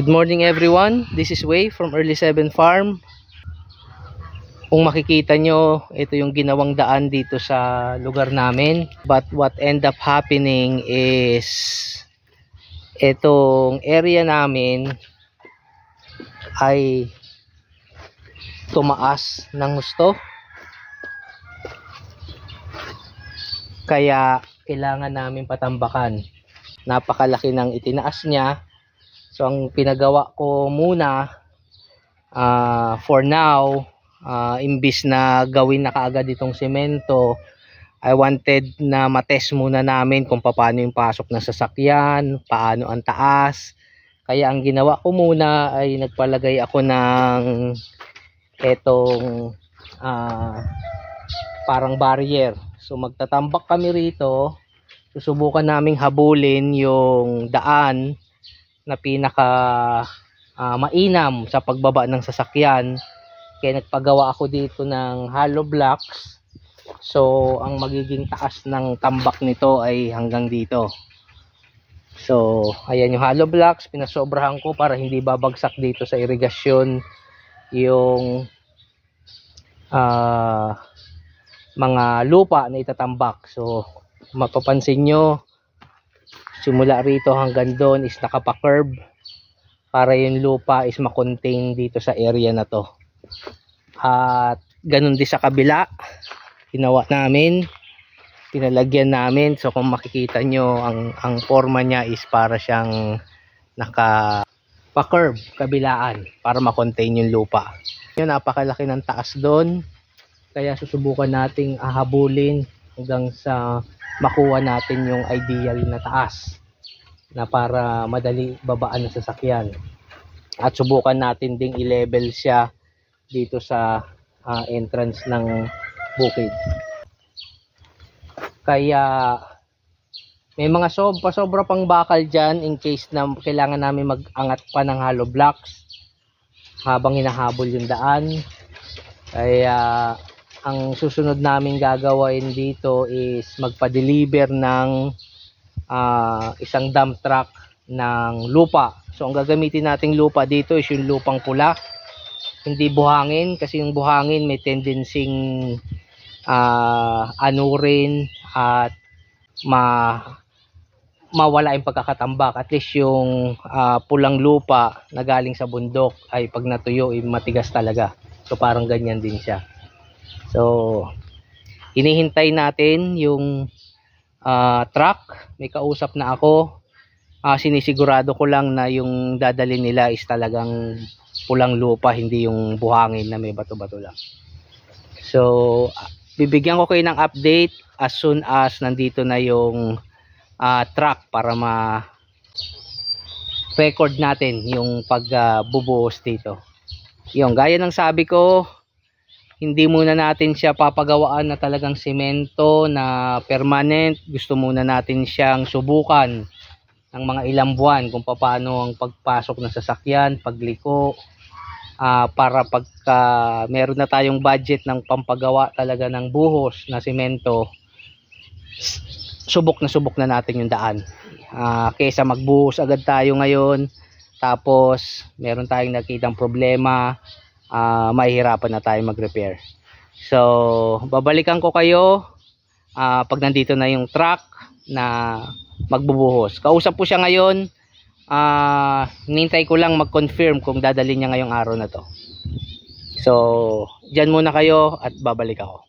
Good morning everyone, this is Wei from Early 7 Farm. Kung makikita nyo, ito yung ginawang daan dito sa lugar namin. But what end up happening is itong area namin ay tumaas ng gusto. Kaya kailangan namin patambakan. Napakalaki ng itinaas niya. So ang pinagawa ko muna for now, imbis na gawin na kaagad itong semento, I wanted na matest muna namin kung paano yung pasok ng sasakyan, paano ang taas. Kaya ang ginawa ko muna ay nagpalagay ako ng etong parang barrier. So magtatambak kami rito, susubukan naming habulin yung daan na pinaka mainam sa pagbaba ng sasakyan. Kaya nagpagawa ako dito ng hollow blocks. So ang magiging taas ng tambak nito ay hanggang dito. So ayan yung hollow blocks, pinasobrahan ko para hindi babagsak dito sa irigasyon yung mga lupa na itatambak. So mapapansin nyo, simula rito hanggang doon is nakapa-curve para yung lupa is makontain dito sa area na to. At ganun din sa kabila, ginawa namin, pinalagyan namin. So kung makikita nyo, ang forma niya is para siyang nakapa-curve kabilaan para makontain yung lupa. Yun, napakalaki ng taas doon, kaya susubukan nating ahabulin hanggang sa makuha natin yung ideal na taas na para madali babaan ng sasakyan. At subukan natin ding i-level siya dito sa entrance ng bukid. Kaya may mga sobra pang bakal dyan in case na kailangan namin mag-angat pa ng hollow blocks habang hinahabol yung daan. Kaya ang susunod namin gagawin dito is magpa-deliver ng isang dump truck ng lupa. So ang gagamitin nating lupa dito is yung lupang pula, hindi buhangin, kasi yung buhangin may tendency anurin at mawala yung pagkakatambak. At least yung pulang lupa na galing sa bundok ay pag natuyo ay matigas talaga. So parang ganyan din siya. So hinihintay natin yung truck. May kausap na ako. Sinisigurado ko lang na yung dadalhin nila is talagang pulang lupa, hindi yung buhangin na may bato-bato lang. So bibigyan ko kayo ng update as soon as nandito na yung truck para ma-record natin yung pagbubuhos dito. Yung gaya ng sabi ko, hindi muna natin siya papagawaan na talagang semento na permanent. Gusto muna natin siyang subukan ng mga ilang buwan kung paano ang pagpasok ng sasakyan, pagliko, para pagka meron na tayong budget ng pampagawa talaga ng buhos na semento, subok na natin yung daan. Kaysa magbuhos agad tayo ngayon tapos meron tayong nakitang problema, mahihirapan na tayo mag-repair. So babalikan ko kayo pag nandito na yung truck na magbubuhos. Kausap po siya ngayon. Nintay ko lang mag-confirm kung dadalhin niya ngayong araw na to. So dyan muna kayo at babalik ako.